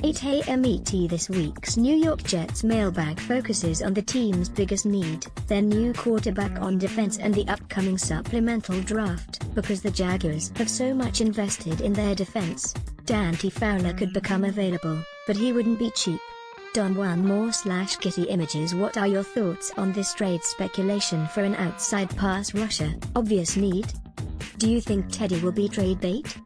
8 a.m. ET. This week's New York Jets mailbag focuses on the team's biggest need, their new quarterback on defense and the upcoming supplemental draft, because the Jaguars have so much invested in their defense. Dante Fowler could become available, but he wouldn't be cheap. Don one more/Getty Images. What are your thoughts on this trade speculation for an outside pass rusher? Obvious need? Do you think Teddy will be trade bait?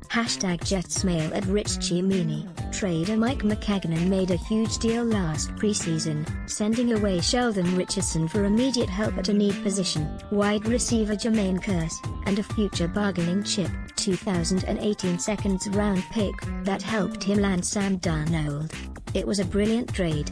#JetsMail at Rich Chimini. Trader Mike McCagnon made a huge deal last preseason, sending away Sheldon Richardson for immediate help at a need position, wide receiver Jermaine Kearse, and a future bargaining chip, 2018 second-round pick, that helped him land Sam Darnold. It was a brilliant trade.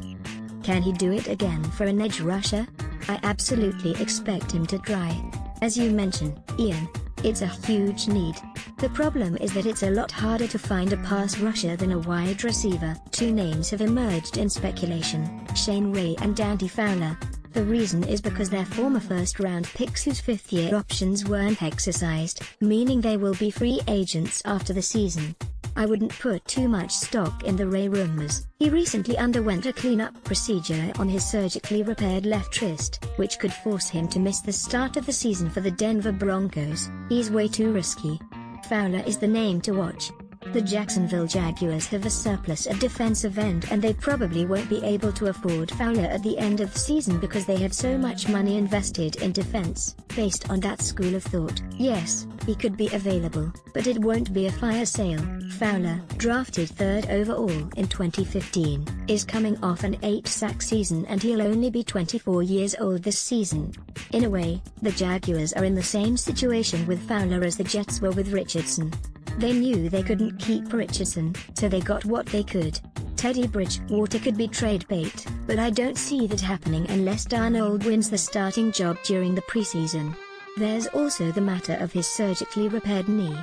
Can he do it again for an edge rusher? I absolutely expect him to try. As you mentioned, Ian, it's a huge need. The problem is that it's a lot harder to find a pass rusher than a wide receiver. Two names have emerged in speculation, Shane Ray and Dante Fowler. The reason is because they're former first-round picks whose fifth-year options weren't exercised, meaning they will be free agents after the season. I wouldn't put too much stock in the Ray rumors. He recently underwent a cleanup procedure on his surgically repaired left wrist, which could force him to miss the start of the season for the Denver Broncos. He's way too risky. Fowler is the name to watch. The Jacksonville Jaguars have a surplus at defensive end and they probably won't be able to afford Fowler at the end of the season because they have so much money invested in defense. Based on that school of thought, yes, he could be available, but it won't be a fire sale. Fowler, drafted 3rd overall in 2015, is coming off an 8-sack season and he'll only be 24 years old this season. In a way, the Jaguars are in the same situation with Fowler as the Jets were with Richardson. They knew they couldn't keep Richardson, so they got what they could. Teddy Bridgewater could be trade bait, but I don't see that happening unless Darnold wins the starting job during the preseason. There's also the matter of his surgically repaired knee.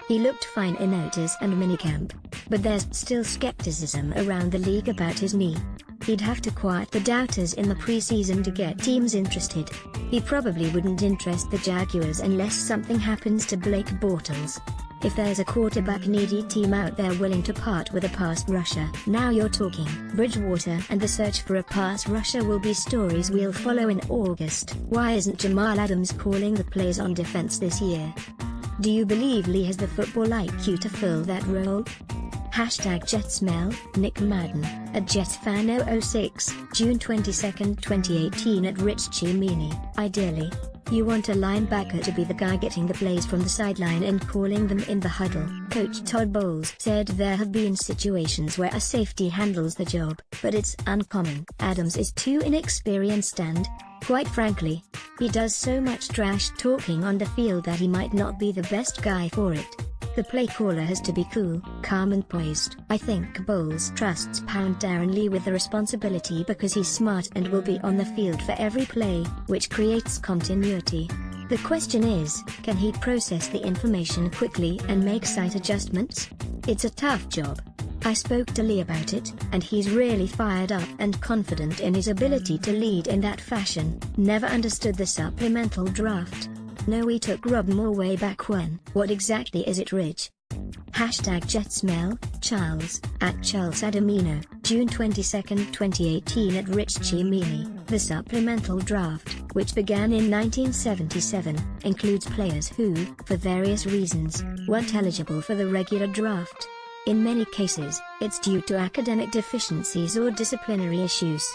He looked fine in OTAs and minicamp, but there's still skepticism around the league about his knee. He'd have to quiet the doubters in the preseason to get teams interested. He probably wouldn't interest the Jaguars unless something happens to Blake Bortles. If there's a quarterback-needy team out there willing to part with a pass rusher, now you're talking. Bridgewater and the search for a pass rusher will be stories we'll follow in August. Why isn't Jamal Adams calling the plays on defense this year? Do you believe Lee has the football IQ to fill that role? #JetsMail, Nick Madden, at JetsFan006, June 22, 2018 at Rich Chimini. Ideally, you want a linebacker to be the guy getting the plays from the sideline and calling them in the huddle. Coach Todd Bowles said there have been situations where a safety handles the job, but it's uncommon. Adams is too inexperienced and, quite frankly, he does so much trash talking on the field that he might not be the best guy for it. The play caller has to be cool, calm and poised. I think Bowles trusts Pound Darren Lee with the responsibility because he's smart and will be on the field for every play, which creates continuity. The question is, can he process the information quickly and make slight adjustments? It's a tough job. I spoke to Lee about it, and he's really fired up and confident in his ability to lead in that fashion. Never understood the supplemental draft. No, we took Rob Moore way back when. What exactly is it, Rich? #JetsMail, Charles, at Charles Adamino, June 22, 2018 at Rich Chimini. The supplemental draft, which began in 1977, includes players who, for various reasons, weren't eligible for the regular draft. In many cases, it's due to academic deficiencies or disciplinary issues.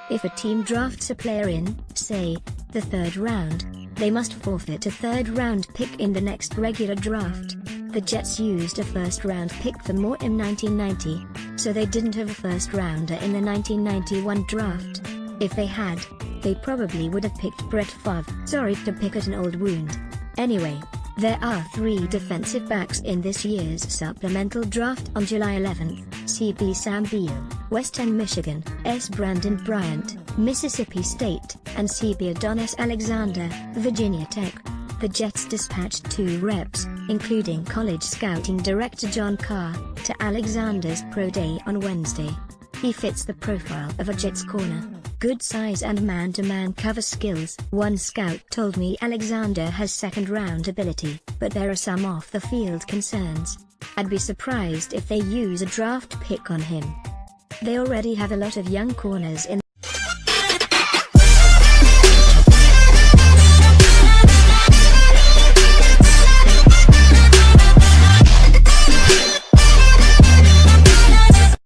If a team drafts a player in, say, the 3rd round, they must forfeit a 3rd-round pick in the next regular draft. The Jets used a 1st-round pick for Moore in 1990, so they didn't have a 1st-rounder in the 1991 draft. If they had, they probably would have picked Brett Favre. Sorry to pick at an old wound. Anyway, there are 3 defensive backs in this year's supplemental draft. On July 11, CB Sam Beal, West End Michigan, S. Brandon Bryant, Mississippi State, and CB Adonis Alexander, Virginia Tech. The Jets dispatched 2 reps, including college scouting director John Carr, to Alexander's pro day on Wednesday. He fits the profile of a Jets corner. Good size and man-to-man cover skills. One scout told me Alexander has second-round ability, but there are some off-the-field concerns. I'd be surprised if they use a draft pick on him. They already have a lot of young corners in